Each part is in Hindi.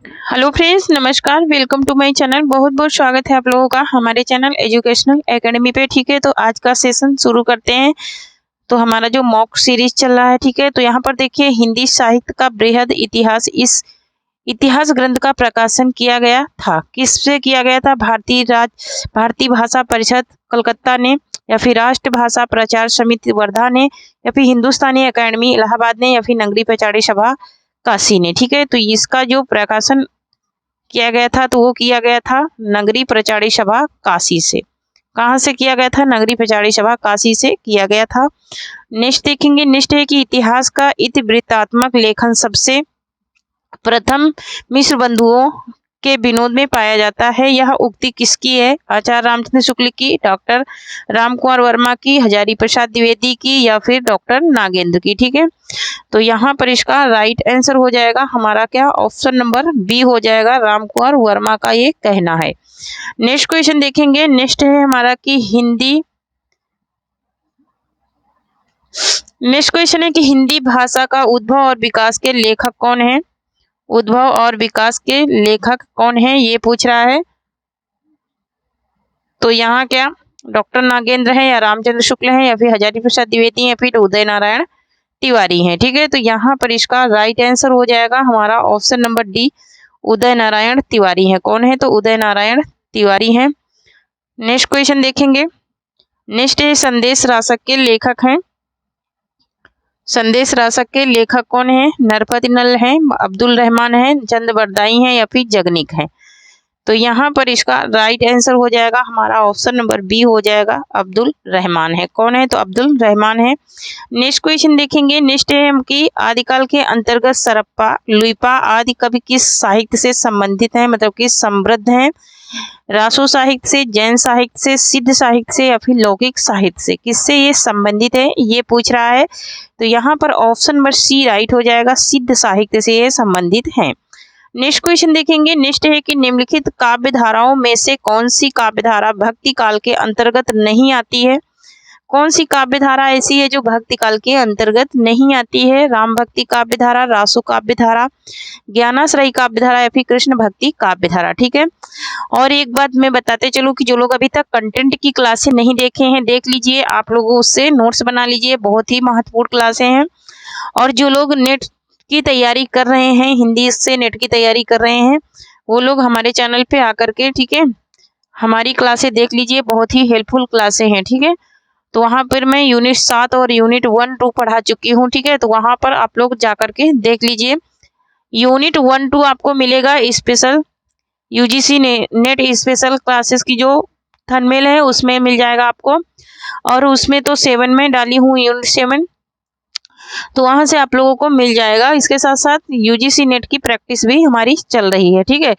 हेलो फ्रेंड्स, नमस्कार। Welcome to my channel. बहुत बहुत स्वागत है आप लोगों का हमारे चैनल एजुकेशनल एकेडमी पे। ठीक है, तो आज का सेशन शुरू करते हैं। तो हमारा जो मॉक सीरीज चल रहा है, ठीक है, तो यहाँ पर देखिए हिंदी साहित्य का बृहद इतिहास, इस इतिहास ग्रंथ का प्रकाशन किया गया था। किससे किया गया था? भारतीय भाषा परिषद कलकत्ता ने, या फिर राष्ट्र भाषा प्रचार समिति वर्धा ने, या फिर हिंदुस्तानी अकेडमी इलाहाबाद ने, या फिर नगरी प्रचार सभा काशी ने। ठीक है, तो इसका जो प्रकाशन किया गया था तो वो किया गया था नगरी प्रचारी सभा काशी से। कहाँ से किया गया था? नगरी प्रचारी सभा काशी से किया गया था। नेक्स्ट देखेंगे, नेक्स्ट है कि इतिहास का इतिवृत्तात्मक लेखन सबसे प्रथम मिश्र बंधुओं के विनोद में पाया जाता है। यह उक्ति किसकी है? आचार्य रामचंद्र शुक्ल की, डॉक्टर राम कुमार वर्मा की, हजारी प्रसाद द्विवेदी की, या फिर डॉक्टर नागेंद्र की। ठीक है, तो यहाँ पर इसका राइट आंसर हो जाएगा हमारा क्या? ऑप्शन नंबर बी हो जाएगा, राम कुमार वर्मा का ये कहना है। नेक्स्ट क्वेश्चन देखेंगे, नेक्स्ट है हमारा कि नेक्स्ट क्वेश्चन है कि हिंदी भाषा का उद्भव और विकास के लेखक कौन है? उद्भव और विकास के लेखक कौन है, ये पूछ रहा है। तो यहाँ क्या डॉक्टर नागेंद्र है, या रामचंद्र शुक्ल है, या फिर हजारी प्रसाद द्विवेदी, या फिर उदय नारायण तिवारी है। ठीक है, तो यहाँ पर इसका राइट आंसर हो जाएगा हमारा option number D, Uday Narayan Tiwari है। कौन है? तो उदय नारायण तिवारी है। नेक्स्ट क्वेश्चन देखेंगे, नेक्स्ट है संदेश रासक के लेखक हैं। संदेश रासक के लेखक कौन है? नरपति नल है, अब्दुल रहमान है, चंद बरदाई है, या फिर जगनिक है। तो यहाँ पर इसका राइट आंसर हो जाएगा हमारा ऑप्शन नंबर बी हो जाएगा, अब्दुल रहमान है। कौन है? तो अब्दुल रहमान है। नेक्स्ट क्वेश्चन देखेंगे, नेक्स्ट है हम कि आदिकाल के अंतर्गत सरप्पा लुइपा आदि कवि किस साहित्य से संबंधित है, मतलब कि समृद्ध है? रासो साहित्य से, जैन साहित्य से, सिद्ध साहित्य से, या फिर लौकिक साहित्य से? किससे ये संबंधित है, ये पूछ रहा है। तो यहाँ पर ऑप्शन नंबर सी राइट हो जाएगा, सिद्ध साहित्य से ये संबंधित है। नेक्स्ट क्वेश्चन देखेंगे, नेक्स्ट है कि निम्नलिखित काव्य धाराओं में से कौन सी काव्य धारा भक्ति काल के अंतर्गत नहीं आती है? कौन सी काव्य धारा ऐसी है जो भक्ति काल के अंतर्गत नहीं आती है? राम भक्ति काव्य धारा, रासो काव्य धारा, ज्ञानाश्रयी काव्य धारा, या फिर कृष्ण भक्ति काव्य धारा। ठीक है, और एक बात मैं बताते चलूं कि जो लोग अभी तक कंटेंट की क्लासें नहीं देखे हैं, देख लीजिए, आप लोगों उससे नोट्स बना लीजिए, बहुत ही महत्वपूर्ण क्लासें हैं। और जो लोग नेट की तैयारी कर रहे हैं, हिंदी से नेट की तैयारी कर रहे हैं, वो लोग हमारे चैनल पे आकर के, ठीक है, हमारी क्लासें देख लीजिए, बहुत ही हेल्पफुल क्लासें हैं। ठीक है, तो वहाँ पर मैं यूनिट 7 और यूनिट 1-2 पढ़ा चुकी हूँ। ठीक है, तो वहाँ पर आप लोग जाकर के देख लीजिए। यूनिट 1-2 आपको मिलेगा special UGC net special classes की जो थंबनेल है उसमें मिल जाएगा आपको, और उसमें तो 7 में डाली हूँ, यूनिट 7, तो वहां से आप लोगों को मिल जाएगा। इसके साथ साथ यूजीसी नेट की प्रैक्टिस भी हमारी चल रही है। ठीक है,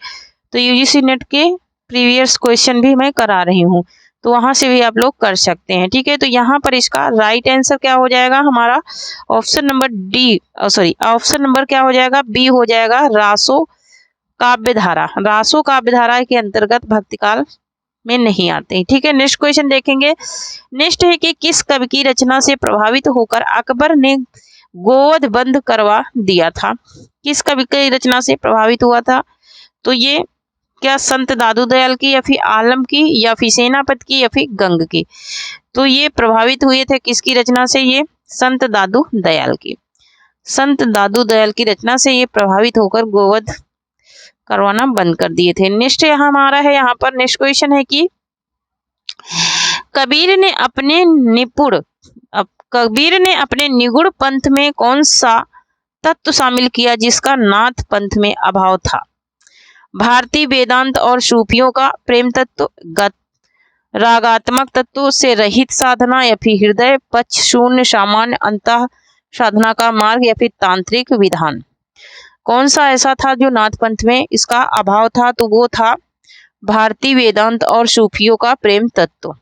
तो यूजीसी नेट के प्रीवियस क्वेश्चन भी मैं करा रही हूँ, तो वहां से भी आप लोग कर सकते हैं। ठीक है, तो यहाँ पर इसका राइट आंसर क्या हो जाएगा हमारा? Option number D, sorry, option number क्या हो जाएगा? बी हो जाएगा, रासो काव्य धारा। रासो काव्य धारा के अंतर्गत भक्तिकाल में नहीं आते। ठीक है, नेक्स्ट क्वेश्चन देखेंगे, नेक्स्ट है कि किस कवि की रचना से प्रभावित होकर अकबर ने गोवध बंद करवा दिया था? किस कवि की रचना से प्रभावित हुआ था? तो ये क्या संत दादू दयाल की, या फिर आलम की, या फिर सेनापति की, या फिर गंग की? तो ये प्रभावित हुए थे किसकी रचना से? ये संत दादू दयाल की। संत दादू दयाल की रचना से ये प्रभावित होकर गोवध करवाना बंद कर दिए थे। नेक्स्ट हमारा है यहाँ पर, नेक्स्ट क्वेश्चन है कि कबीर ने अपने निगुण पंथ में कौन सा तत्व शामिल किया जिसका नाथ पंथ में अभाव था? भारतीय वेदांत और सूफियों का प्रेम तत्व, रागात्मक तत्व से रहित साधना, या फिर हृदय पक्ष शून्य सामान्य अंतः साधना का मार्ग, या फिर तांत्रिक विधान? कौन सा ऐसा था जो नाथ पंथ में इसका अभाव था? तो वो था भारतीय वेदांत और सूफियों का प्रेम तत्व।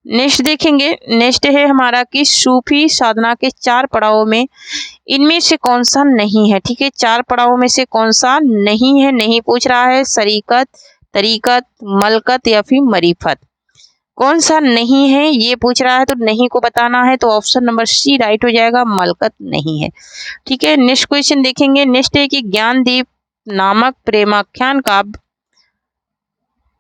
नेक्स्ट देखेंगे, नेक्स्ट है हमारा कि सूफी साधना के 4 पड़ावों में इनमें से कौन सा नहीं है? ठीक है, 4 पड़ावों में से कौन सा नहीं है, नहीं पूछ रहा है। सरीकत, तरीकत, मलकत, या फिर मरीफत? कौन सा नहीं है ये पूछ रहा है, तो नहीं को बताना है। तो ऑप्शन नंबर सी राइट हो जाएगा, मलकत नहीं है। ठीक है, नेक्स्ट क्वेश्चन देखेंगे, नेक्स्ट है कि ज्ञानदीप नामक प्रेमाख्यान काव्य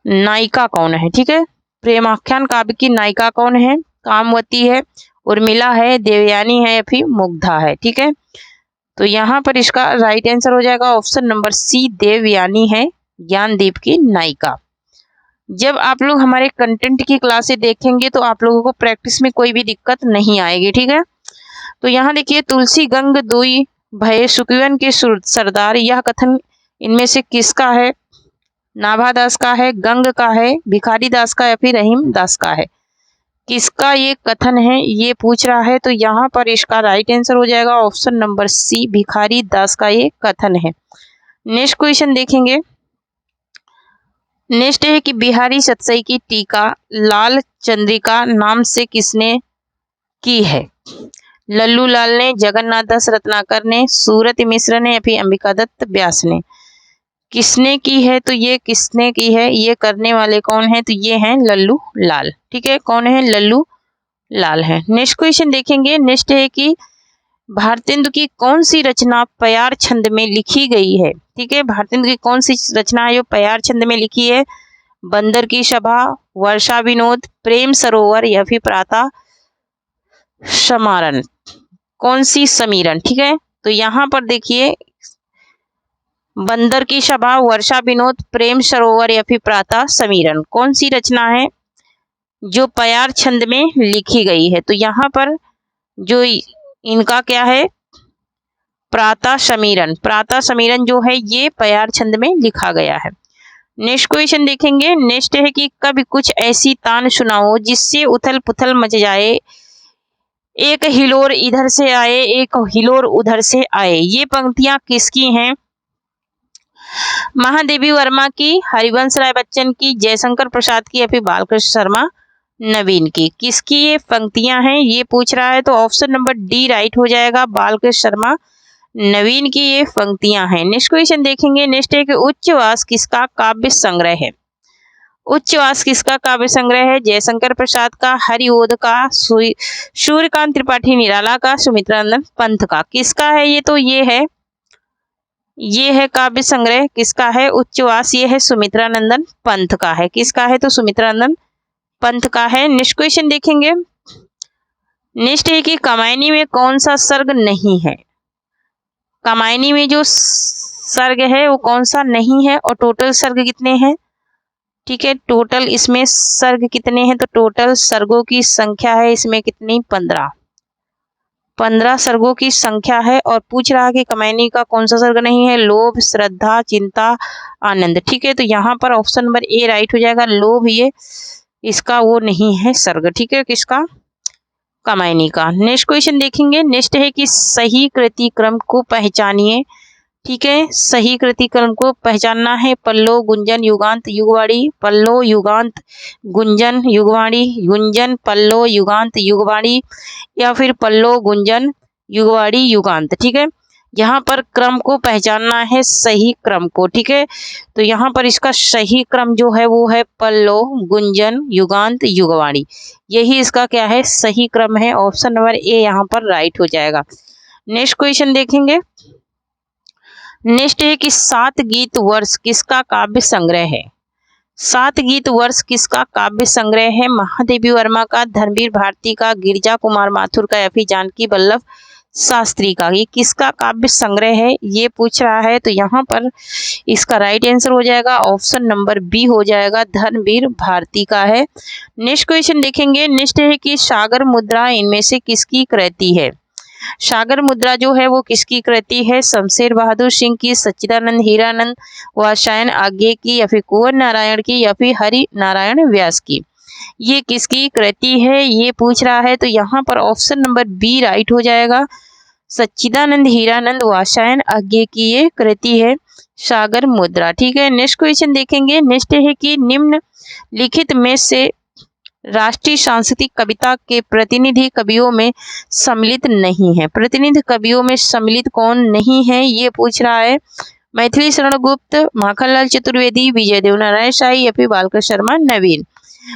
नायिका कौन है? ठीक है, प्रेमाख्यान काव्य की नायिका कौन है? कामवती है, उर्मिला है, देवयानी है या फिर मुग्धा है। ठीक है, तो यहाँ पर इसका राइट आंसर हो जाएगा ऑप्शन नंबर सी, देवयानी है ज्ञानदीप की नायिका। जब आप लोग हमारे कंटेंट की क्लासें देखेंगे तो आप लोगों को प्रैक्टिस में कोई भी दिक्कत नहीं आएगी। ठीक है, तो यहाँ देखिए, तुलसी गंग दुई भय सुखवन के सरदार, यह कथन इनमें से किसका है? नाभा दास का है, गंग का है, भिखारी दास का या फिर रहीम दास का है? किसका ये कथन है ये पूछ रहा है, तो यहाँ पर इसका राइट आंसर हो जाएगा ऑप्शन नंबर सी, भिखारी दास का ये कथन है। नेक्स्ट क्वेश्चन देखेंगे। नेक्स्ट है कि बिहारी सतसई की टीका लाल चंद्रिका नाम से किसने की है? लल्लू लाल ने, जगन्नाथ दास रत्नाकर ने, सूरत मिश्र ने या फिर अंबिका दत्त व्यास ने? किसने की है? तो ये किसने की है, ये करने वाले कौन है? तो ये हैं लल्लू लाल। ठीक है, कौन है? लल्लू लाल है। नेक्स्ट क्वेश्चन देखेंगे। नेक्स्ट है कि भारतेंदु की कौन सी रचना प्यार छंद में लिखी गई है? ठीक है, भारतेंदु की कौन सी रचना है जो प्यार छंद में लिखी है? बंदर की सभा, वर्षा विनोद, प्रेम सरोवर या फिर प्रातः समारण? कौन सी समीरण? ठीक है, तो यहाँ पर देखिए, बंदर की सभा, वर्षा विनोद, प्रेम सरोवर या फिर प्रातः समीरण, कौन सी रचना है जो प्यार छंद में लिखी गई है? तो यहाँ पर जो इनका क्या है? प्रातः समीरण। प्रातः समीरण जो है ये प्यार छंद में लिखा गया है। नेक्स्ट क्वेश्चन देखेंगे। नेक्स्ट है कि कभी कुछ ऐसी तान सुनाओ जिससे उथल पुथल मच जाए, एक हिलोर इधर से आए, एक हिलोर उधर से आए, ये पंक्तियां किसकी हैं? महादेवी वर्मा की, हरिवंश राय बच्चन की, जयशंकर प्रसाद की या फिर बालकृष्ण शर्मा नवीन की? किसकी ये पंक्तियां हैं ये पूछ रहा है, तो ऑप्शन नंबर डी राइट हो जाएगा, बालकृष्ण शर्मा नवीन की ये पंक्तियां हैं। नेक्स्ट क्वेश्चन देखेंगे। नेक्स्ट है कि उच्चवास किसका काव्य संग्रह है? उच्चवास किसका काव्य संग्रह है? जयशंकर प्रसाद का, हरिओद का, सूर्यकांत त्रिपाठी निराला का, सुमित्रानंदन पंथ का? किसका है ये? तो ये है काव्य संग्रह किसका है? उच्चवास, ये है सुमित्रानंदन पंथ का है। किसका है? तो सुमित्रानंदन पंथ का है। नेक्स्ट क्वेश्चन देखेंगे। नेक्स्ट है कि कामायनी में कौन सा सर्ग नहीं है? कामायनी में जो सर्ग है वो कौन सा नहीं है, और टोटल सर्ग कितने हैं? ठीक है, टोटल इसमें सर्ग कितने हैं? तो टोटल सर्गों की संख्या है इसमें कितनी? 15 सर्गों की संख्या है। और पूछ रहा है कि कामायनी का कौन सा सर्ग नहीं है? लोभ, श्रद्धा, चिंता, आनंद। ठीक है, तो यहाँ पर ऑप्शन नंबर ए राइट हो जाएगा, लोभ, ये इसका वो नहीं है सर्ग। ठीक है, किसका? कामायनी का। नेक्स्ट क्वेश्चन देखेंगे। नेक्स्ट है कि सही कृति क्रम को पहचानिए। ठीक है, सही कृति क्रम को पहचानना है। पल्लो, गुंजन, युगांत, युगवाणी, पल्लो, युगांत, गुंजन, युगवाणी, गुंजन, पल्लो, युगांत, युगवाणी या फिर पल्लो, गुंजन, युगवाणी, युगांत। ठीक है, यहाँ पर क्रम को पहचानना है, सही क्रम को। ठीक है, तो यहाँ पर इसका सही क्रम जो है वो है पल्लो, गुंजन, युगांत, युगवाणी। यही इसका क्या है? सही क्रम है। ऑप्शन नंबर ए यहाँ पर राइट हो जाएगा। नेक्स्ट क्वेश्चन देखेंगे। नेक्स्ट है कि 7 गीत वर्ष किसका काव्य संग्रह है? 7 गीत वर्ष किसका काव्य संग्रह है? महादेवी वर्मा का, धर्मवीर भारती का, गिरिजा कुमार माथुर का या फिर जानकी वल्लभ शास्त्री का? ये किसका काव्य संग्रह है ये पूछ रहा है, तो यहाँ पर इसका राइट आंसर हो जाएगा ऑप्शन नंबर बी हो जाएगा, धर्मवीर भारती का है। नेक्स्ट क्वेश्चन देखेंगे। नेक्स्ट है कि सागर मुद्रा इनमें से किसकी कृति है? सागर मुद्रा जो है वो किसकी कृति है? शमशेर बहादुर सिंह की, सच्चिदानंद हीरानंद वात्स्यायन आज्ञे की या फिर कुंवर नारायण की या फिर हरि नारायण व्यास की? ये किसकी कृति है ये पूछ रहा है, तो यहाँ पर ऑप्शन नंबर बी राइट हो जाएगा, सच्चिदानंद हीरानंद वात्स्यायन आज्ञे की ये कृति है सागर मुद्रा। ठीक है, नेक्स्ट क्वेश्चन देखेंगे। नेक्स्ट है कि निम्न लिखित में से राष्ट्रीय सांस्कृतिक कविता के प्रतिनिधि कवियों में सम्मिलित नहीं है। प्रतिनिधि कवियों में सम्मिलित कौन नहीं है ये पूछ रहा है। मैथिली शरण गुप्त, माखनलाल चतुर्वेदी, विजय देवनारायण शाही या फिर बालकृष्ण शर्मा नवीन?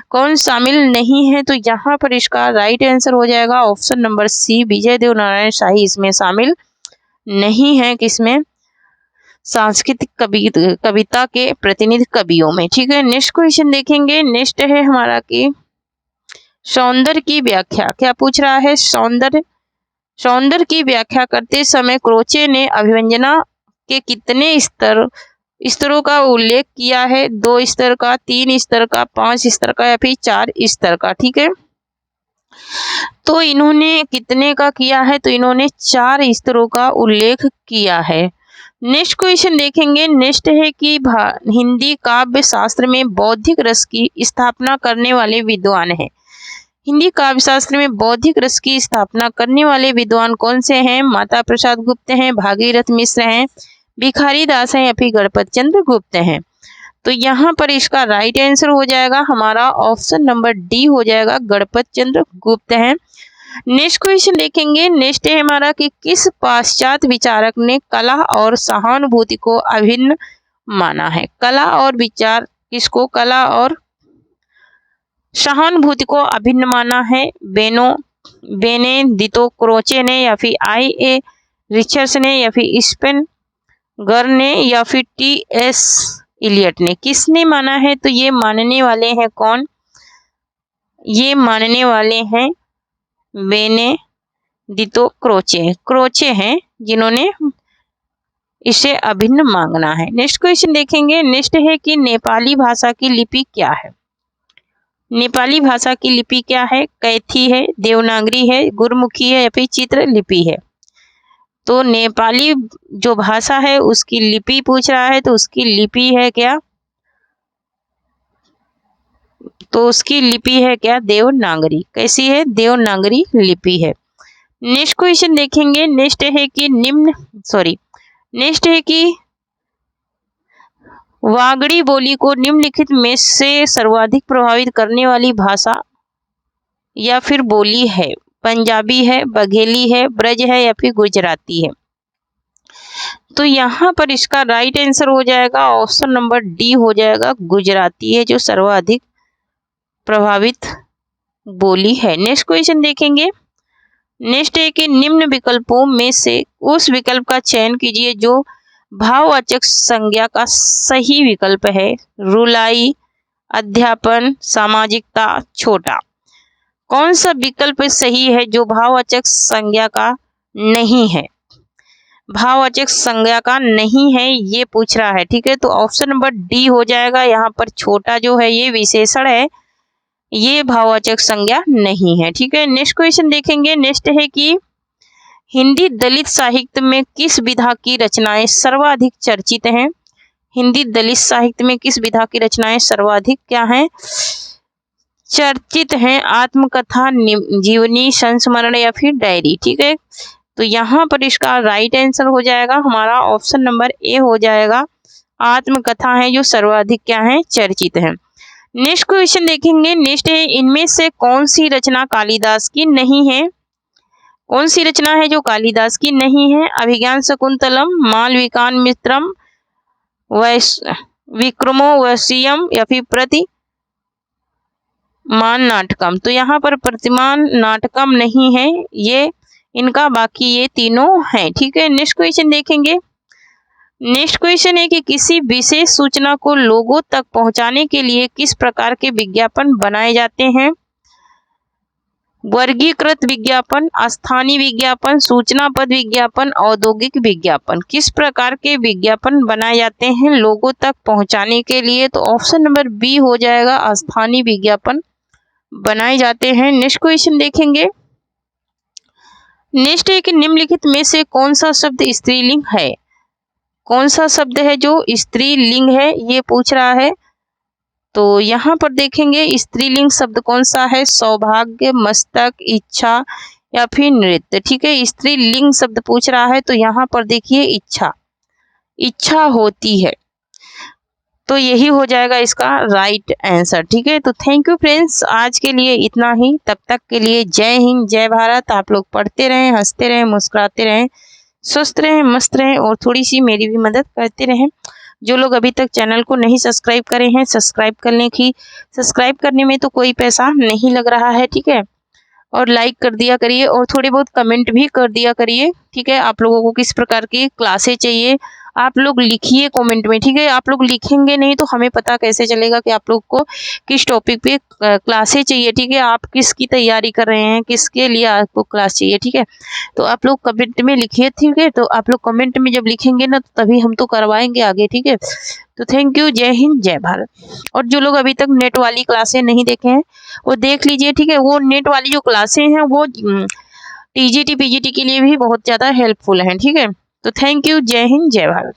कौन शामिल नहीं है? तो यहाँ पर इसका राइट आंसर हो जाएगा ऑप्शन नंबर सी, विजय देवनारायण शाही इसमें शामिल नहीं है। किसमें? सांस्कृतिक कविता के प्रतिनिधि कवियों में। ठीक है, नेक्स्ट क्वेश्चन देखेंगे। नेक्स्ट है हमारा कि सौंदर्य की व्याख्या। क्या पूछ रहा है? सौंदर्य की व्याख्या करते समय क्रोचे ने अभिव्यंजना के कितने स्तरों का उल्लेख किया है? 2 स्तर का, 3 स्तर का, 5 स्तर का या फिर 4 स्तर का। ठीक है, तो इन्होंने कितने का किया है? तो इन्होंने 4 स्तरों का उल्लेख किया है। नेक्स्ट क्वेश्चन देखेंगे। नेक्स्ट है कि हिंदी काव्य शास्त्र में बौद्धिक रस की स्थापना करने वाले विद्वान हैं। हिंदी काव्य शास्त्र में बौद्धिक रस की स्थापना करने वाले विद्वान कौन से हैं? माता प्रसाद गुप्त हैं, भागीरथ मिश्र हैं, भिखारी दास हैं या फिर गणपत चंद्र गुप्त हैं। तो यहाँ पर इसका राइट आंसर हो जाएगा हमारा ऑप्शन नंबर डी हो जाएगा, गणपत चंद्र गुप्त हैं। नेक्स्ट क्वेश्चन देखेंगे। नेक्स्ट है हमारा कि किस पाश्चात्य विचारक ने कला और सहानुभूति को अभिन्न माना है? कला और विचार किसको? कला और सहानुभूति को अभिन्न माना है? बेनेडितो क्रोचे ने या फिर I.A. रिचर्ड्स ने या फिर स्पेनगर ने या फिर T.S. इलियट ने? किसने माना है? तो ये मानने वाले हैं कौन? ये मानने वाले हैं बेनेडितो क्रोचे हैं जिन्होंने इसे अभिन्न मांगना है। नेक्स्ट क्वेश्चन देखेंगे। नेक्स्ट है कि नेपाली भाषा की लिपि क्या है? नेपाली भाषा की लिपि क्या है? कैथी है, देवनागरी है, गुरमुखी है या फिर चित्र लिपि है? तो नेपाली जो भाषा है उसकी लिपि पूछ रहा है, तो उसकी लिपि है क्या? तो उसकी लिपि है क्या? देवनागरी। कैसी है? देवनागरी लिपि है। नेक्स्ट क्वेश्चन देखेंगे। नेक्स्ट है कि वागड़ी बोली को निम्नलिखित में से सर्वाधिक प्रभावित करने वाली भाषा या फिर बोली है? पंजाबी है, बघेली है, ब्रज है या फिर गुजराती है? तो यहाँ पर इसका राइट आंसर हो जाएगा ऑप्शन नंबर डी हो जाएगा, गुजराती है जो सर्वाधिक प्रभावित बोली है। नेक्स्ट क्वेश्चन देखेंगे। नेक्स्ट है कि निम्न विकल्पों में से उस विकल्प का चयन कीजिए जो भाववाचक संज्ञा का सही विकल्प है। रुलाई, अध्यापन, सामाजिकता, छोटा। कौन सा विकल्प सही है जो भाववाचक संज्ञा का नहीं है? भाववाचक संज्ञा का नहीं है ये पूछ रहा है। ठीक है, तो ऑप्शन नंबर डी हो जाएगा। यहाँ पर छोटा जो है ये विशेषण है, ये भाववाचक संज्ञा नहीं है। ठीक है, नेक्स्ट क्वेश्चन देखेंगे। नेक्स्ट है कि हिंदी दलित साहित्य में किस विधा की रचनाएं सर्वाधिक चर्चित हैं? हिंदी दलित साहित्य में किस विधा की रचनाएं सर्वाधिक क्या हैं? चर्चित हैं? आत्मकथा, जीवनी, संस्मरण या फिर डायरी? ठीक है, तो यहाँ पर इसका राइट आंसर हो जाएगा हमारा ऑप्शन नंबर ए हो जाएगा, आत्मकथा है जो सर्वाधिक क्या है? चर्चित है। नेक्स्ट क्वेश्चन देखेंगे। नेक्स्ट है इनमें से कौन सी रचना कालिदास की नहीं है? कौन सी रचना है जो कालिदास की नहीं है? अभिज्ञान शकुंतलम, मालविकान मित्रम, विक्रमो वैश्यम या फिर प्रतिमान नाटकम? तो यहाँ पर प्रतिमान नाटकम नहीं है ये इनका, बाकी ये तीनों हैं। ठीक है, नेक्स्ट क्वेश्चन देखेंगे। नेक्स्ट क्वेश्चन है कि किसी विशेष सूचना को लोगों तक पहुंचाने के लिए किस प्रकार के विज्ञापन बनाए जाते हैं? वर्गीकृत विज्ञापन, स्थानीय विज्ञापन, सूचना पद विज्ञापन, औद्योगिक विज्ञापन? किस प्रकार के विज्ञापन बनाए जाते हैं लोगों तक पहुंचाने के लिए? तो ऑप्शन नंबर बी हो जाएगा, स्थानीय विज्ञापन बनाए जाते हैं। नेक्स्ट क्वेश्चन देखेंगे। नेक्स्ट है कि निम्नलिखित में से कौन सा शब्द स्त्रीलिंग है? कौन सा शब्द है जो स्त्रीलिंग है ये पूछ रहा है। तो यहाँ पर देखेंगे स्त्रीलिंग शब्द कौन सा है? सौभाग्य, मस्तक, इच्छा या फिर नृत्य? ठीक है, स्त्रीलिंग शब्द पूछ रहा है, तो यहाँ पर देखिए इच्छा होती है, तो यही हो जाएगा इसका राइट आंसर। ठीक है, तो थैंक यू फ्रेंड्स, आज के लिए इतना ही। तब तक के लिए जय हिंद, जय भारत। आप लोग पढ़ते रहें, हंसते रहें, मुस्कुराते रहें, स्वस्थ रहें, मस्त रहें और थोड़ी सी मेरी भी मदद करते रहें। जो लोग अभी तक चैनल को नहीं सब्सक्राइब करे हैं, सब्सक्राइब करने में तो कोई पैसा नहीं लग रहा है। ठीक है, और लाइक कर दिया करिए और थोड़े बहुत कमेंट भी कर दिया करिए। ठीक है, आप लोगों को किस प्रकार की क्लासें चाहिए आप लोग लिखिए कमेंट में, ठीक है। आप लोग लिखेंगे नहीं तो हमें पता कैसे चलेगा कि आप लोग को किस टॉपिक पे क्लासें चाहिए, ठीक है। आप किसकी तैयारी कर रहे हैं, किसके लिए आपको क्लास चाहिए, ठीक है। तो आप लोग कमेंट में लिखिए, ठीक है। तो आप लोग कमेंट में जब लिखेंगे ना तो तभी हम तो करवाएंगे आगे, ठीक है। तो थैंक यू, जय हिंद जय भारत। और जो लोग अभी तक नेट वाली क्लासें नहीं देखे हैं वो देख लीजिए, ठीक है। वो नेट वाली जो क्लासें हैं वो टीजीटी पीजीटी के लिए भी बहुत ज़्यादा हेल्पफुल हैं, ठीक है। तो थैंक यू, जय हिंद जय भारत।